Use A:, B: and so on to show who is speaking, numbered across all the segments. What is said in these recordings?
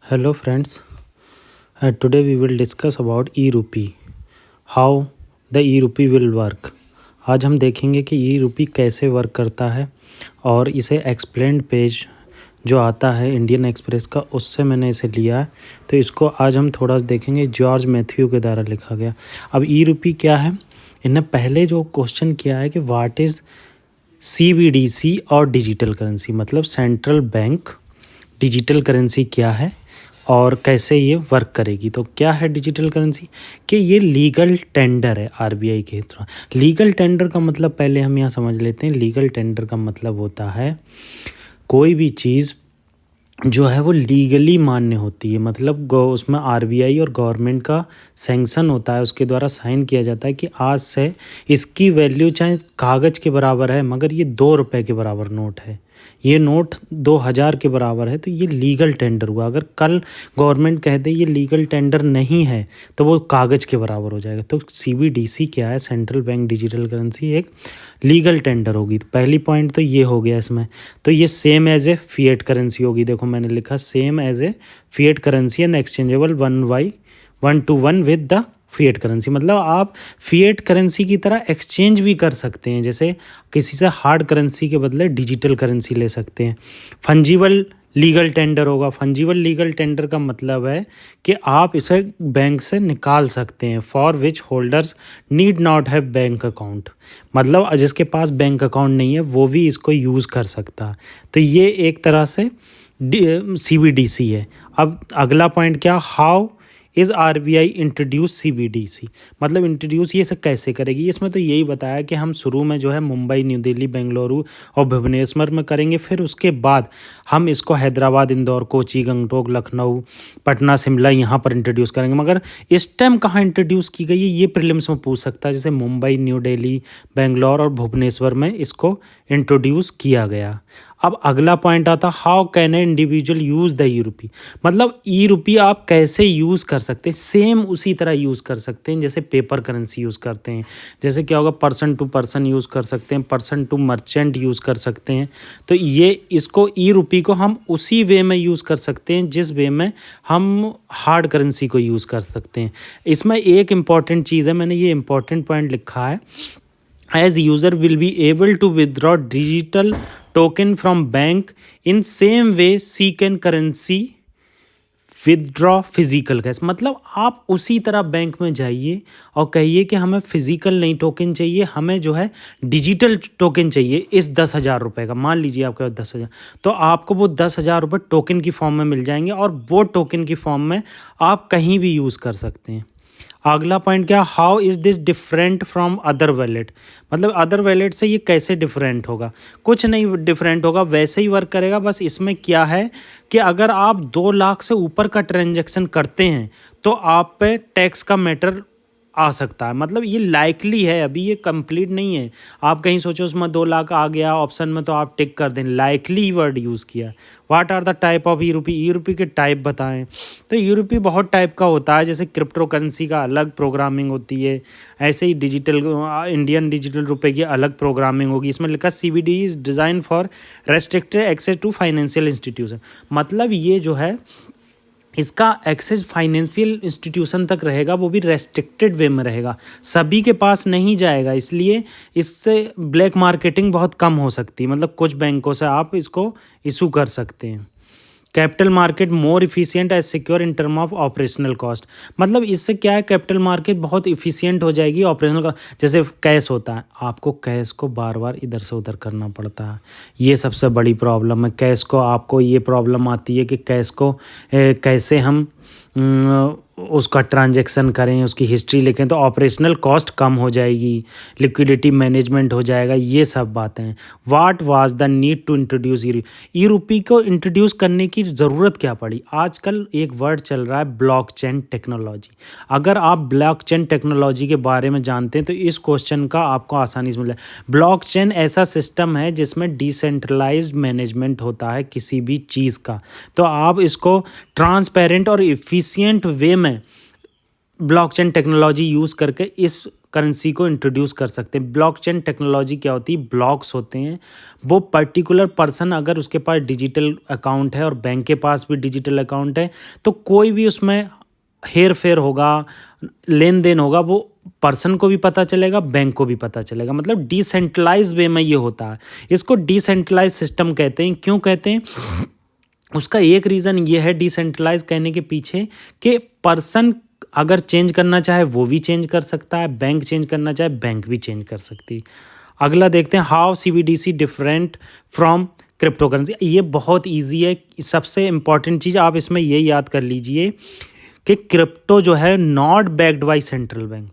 A: Hello friends, today we will discuss about e-rupee, how the e-rupee will work। आज हम देखेंगे कि e-rupee कैसे वर्क करता है और इसे एक्सप्लेन्ड पेज जो आता है इंडियन एक्सप्रेस का उससे मैंने इसे लिया है। तो इसको आज हम थोड़ा देखेंगे, जॉर्ज मैथ्यू के द्वारा लिखा गया। अब e-rupee क्या है, इन्हें पहले जो क्वेश्चन किया है कि व्हाट इज़ CBDC और डिजिटल करेंसी, मतलब सेंट्रल बैंक डिजिटल करेंसी क्या है और कैसे ये वर्क करेगी। तो क्या है डिजिटल करेंसी, कि ये लीगल टेंडर है आरबीआई के द्वारा। लीगल टेंडर का मतलब पहले हम यहाँ समझ लेते हैं। लीगल टेंडर का मतलब होता है कोई भी चीज़ जो है वो लीगली मान्य होती है, मतलब उसमें आरबीआई और गवर्नमेंट का सैंक्शन होता है, उसके द्वारा साइन किया जाता है कि आज से इसकी वैल्यू चाहे कागज़ के बराबर है मगर ये 2 रुपये के बराबर नोट है, ये नोट 2000 के बराबर है, तो ये लीगल टेंडर हुआ। अगर कल गवर्नमेंट कह दे ये लीगल टेंडर नहीं है तो वो कागज़ के बराबर हो जाएगा। तो CBDC क्या है, सेंट्रल बैंक डिजिटल करेंसी, एक लीगल टेंडर होगी। तो पहली पॉइंट तो ये हो गया इसमें। तो ये same as a fiat currency होगी। देखो मैंने लिखा same as a fiat currency and exchangeable 1/1 with the fiat currency, मतलब आप फिएट करेंसी की तरह एक्सचेंज भी कर सकते हैं। जैसे किसी से हार्ड करेंसी के बदले डिजिटल करेंसी ले सकते हैं। फंजिबल लीगल टेंडर होगा। फंजिबल लीगल टेंडर का मतलब है कि आप इसे बैंक से निकाल सकते हैं, for which holders need not have bank account, मतलब जिसके पास बैंक अकाउंट नहीं है वो भी इसको यूज़ कर सकता है। तो ये एक तरह से CBDC है। अब अगला पॉइंट क्या, how is RBI introduce CBDC, मतलब इंट्रोड्यूस ये सब कैसे करेगी। इसमें तो यही बताया कि हम शुरू में जो है मुंबई, न्यू दिल्ली, बेंगलुरु और भुवनेश्वर में करेंगे, फिर उसके बाद हम इसको हैदराबाद, इंदौर, कोची, गंगटोक, लखनऊ, पटना, शिमला यहाँ पर इंट्रोड्यूस करेंगे। मगर इस टाइम कहाँ इंट्रोड्यूस की गई है ये प्रीलिम्स में पूछ सकता है। जैसे मुंबई, न्यू दिल्ली, बेंगलोर और भुवनेश्वर में इसको इंट्रोड्यूस किया गया। अब अगला पॉइंट आता, how can a individual use the e-RUPI, मतलब ई-रुपी आप कैसे यूज़ कर सकते हैं। सेम उसी तरह यूज़ कर सकते हैं जैसे पेपर करेंसी यूज़ करते हैं। जैसे क्या होगा, पर्सन टू पर्सन यूज़ कर सकते हैं, पर्सन टू मर्चेंट यूज़ कर सकते हैं। तो ये इसको ई-रुपी को हम उसी वे में यूज़ कर सकते हैं जिस वे में हम हार्ड करेंसी को यूज़ कर सकते हैं। इसमें एक इम्पॉर्टेंट चीज़ है, मैंने ये इम्पॉर्टेंट पॉइंट लिखा है, as user will be able to withdraw digital token from bank in same way she can currency withdraw physical cash, मतलब आप उसी तरह बैंक में जाइए और कहिए कि हमें फिजिकल नहीं टोकन चाहिए, हमें जो है डिजिटल टोकन चाहिए इस 10,000 रुपये का। मान लीजिए आपके पास 10,000, तो आपको वो 10,000 रुपये टोकन की फॉर्म में मिल जाएंगे और वो टोकन की फॉर्म में आप कहीं भी यूज़ कर सकते हैं। अगला पॉइंट क्या, how is this different from other wallet, मतलब अदर वैलेट से ये कैसे डिफरेंट होगा। कुछ नहीं डिफरेंट होगा, वैसे ही वर्क करेगा। बस इसमें क्या है कि अगर आप 2 लाख से ऊपर का ट्रांजैक्शन करते हैं तो आप पे टैक्स का मैटर आ सकता है, मतलब ये लाइकली है, अभी ये कंप्लीट नहीं है। आप कहीं सोचो उसमें 2 लाख आ गया ऑप्शन में तो आप टिक कर दें, लाइकली वर्ड यूज़ किया। What are the type of e-RUPI, e-RUPI के टाइप बताएं। तो ई-रुपी बहुत टाइप का होता है, जैसे क्रिप्टो करेंसी का अलग प्रोग्रामिंग होती है, ऐसे ही डिजिटल इंडियन डिजिटल रुपए की अलग प्रोग्रामिंग होगी। इसमें लिखा CBD is design for restricted access to financial institution, मतलब ये जो है इसका एक्सेस फाइनेंशियल इंस्टीट्यूशन तक रहेगा, वो भी रेस्ट्रिक्टेड वे में रहेगा, सभी के पास नहीं जाएगा। इसलिए इससे ब्लैक मार्केटिंग बहुत कम हो सकती है, मतलब कुछ बैंकों से आप इसको इशू कर सकते हैं। Capital market more efficient as secure in term of operational cost, मतलब इससे क्या है, कैपिटल मार्केट बहुत इफिशिएंट हो जाएगी ऑपरेशनल का। जैसे कैश होता है, आपको कैश को बार बार इधर से उधर करना पड़ता है, ये सबसे बड़ी प्रॉब्लम है कैश को। आपको ये प्रॉब्लम आती है कि कैश को कैसे हम उसका ट्रांजैक्शन करें, उसकी हिस्ट्री लिखें, तो ऑपरेशनल कॉस्ट कम हो जाएगी, लिक्विडिटी मैनेजमेंट हो जाएगा, ये सब बातें हैं। What was the need to introduce e-RUPI को इंट्रोड्यूस करने की ज़रूरत क्या पड़ी। आजकल एक वर्ड चल रहा है ब्लॉकचेन टेक्नोलॉजी। अगर आप ब्लॉकचेन टेक्नोलॉजी के बारे में जानते हैं तो इस क्वेश्चन का आपको आसानी से मिल जाए। ब्लॉकचेन ऐसा सिस्टम है जिसमें डिसेंट्रलाइज्ड मैनेजमेंट होता है किसी भी चीज़ का, तो आप इसको ट्रांसपेरेंट और इफ़िशिएंट वे में ब्लॉकचेन टेक्नोलॉजी यूज़ करके इस करेंसी को इंट्रोड्यूस कर सकते हैं। ब्लॉकचेन टेक्नोलॉजी क्या होती है, ब्लॉक्स होते हैं, वो पर्टिकुलर पर्सन अगर उसके पास डिजिटल अकाउंट है और बैंक के पास भी डिजिटल अकाउंट है तो कोई भी उसमें हेर फेर होगा, लेन देन होगा, वो पर्सन को भी पता चलेगा, बैंक को भी पता चलेगा। मतलब डिसेंट्रलाइज वे में ये होता है। इसको डिसेंट्रलाइज सिस्टम कहते हैं। क्यों कहते हैं? उसका एक रीज़न ये है डिसेंट्रलाइज कहने के पीछे कि पर्सन अगर चेंज करना चाहे वो भी चेंज कर सकता है, बैंक चेंज करना चाहे बैंक भी चेंज कर सकती है। अगला देखते हैं, how CBDC different from crypto currency. ये बहुत ईजी है। सबसे इंपॉर्टेंट चीज़ आप इसमें ये याद कर लीजिए कि क्रिप्टो जो है not backed by central bank.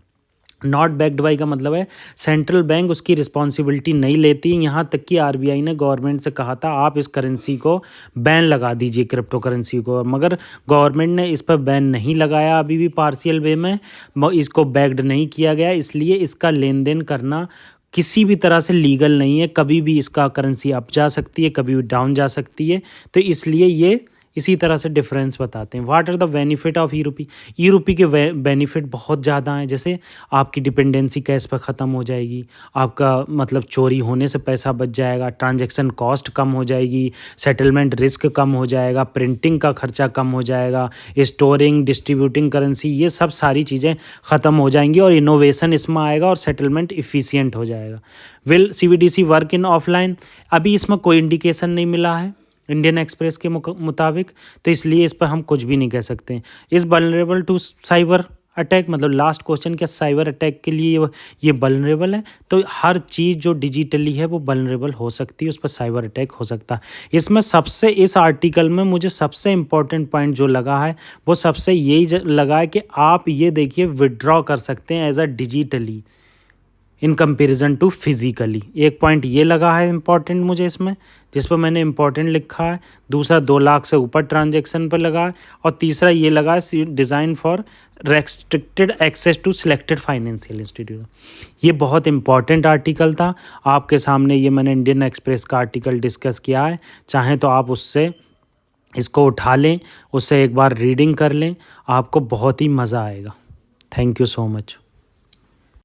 A: Not backed by का मतलब है सेंट्रल बैंक उसकी रिस्पॉन्सिबिलिटी नहीं लेती। यहाँ तक कि RBI ने गवर्नमेंट से कहा था आप इस करेंसी को बैन लगा दीजिए, क्रिप्टो करेंसी को, मगर गवर्नमेंट ने इस पर बैन नहीं लगाया अभी भी, पार्शियल वे में इसको बैक्ड नहीं किया गया। इसलिए इसका लेन देन करना किसी भी तरह से लीगल नहीं है। कभी भी इसका करेंसी अप जा सकती है, कभी भी डाउन जा सकती है। तो इसलिए ये इसी तरह से डिफरेंस बताते हैं। What are the benefit of e-RUPI. E-RUPI के बेनिफिट बहुत ज़्यादा हैं। जैसे आपकी डिपेंडेंसी कैश पर ख़त्म हो जाएगी, आपका मतलब चोरी होने से पैसा बच जाएगा, ट्रांजैक्शन कॉस्ट कम हो जाएगी, सेटलमेंट रिस्क कम हो जाएगा, प्रिंटिंग का खर्चा कम हो जाएगा, स्टोरिंग डिस्ट्रीब्यूटिंग करेंसी, ये सब सारी चीज़ें ख़त्म हो जाएंगी और इनोवेशन इसमें आएगा और सेटलमेंट इफ़िशियंट हो जाएगा। Will CBDC work in offline? अभी इसमें कोई इंडिकेशन नहीं मिला है इंडियन एक्सप्रेस के मुताबिक, तो इसलिए इस पर हम कुछ भी नहीं कह सकते। Is vulnerable to cyber attack, मतलब लास्ट क्वेश्चन, क्या साइबर अटैक के लिए ये वल्नरेबल है? तो हर चीज़ जो डिजिटली है वो वल्नरेबल हो सकती है, उस पर साइबर अटैक हो सकता है। इसमें सबसे, इस आर्टिकल में मुझे सबसे इम्पॉर्टेंट पॉइंट जो लगा है वो सबसे यही लगा है कि आप ये देखिए विड्रॉ कर सकते हैं as a digitally in comparison to physically. एक पॉइंट ये लगा है इम्पॉर्टेंट मुझे इसमें, जिस पर मैंने इम्पॉर्टेंट लिखा है। दूसरा 2 लाख से ऊपर ट्रांजैक्शन पर लगा है। और तीसरा ये लगा है design for restricted access to selected financial institute. ये बहुत इंपॉर्टेंट आर्टिकल था। आपके सामने ये मैंने इंडियन एक्सप्रेस का आर्टिकल डिस्कस किया है। चाहें तो आप उससे इसको उठा लें, उससे एक बार रीडिंग कर लें, आपको बहुत ही मज़ा आएगा। Thank you so much.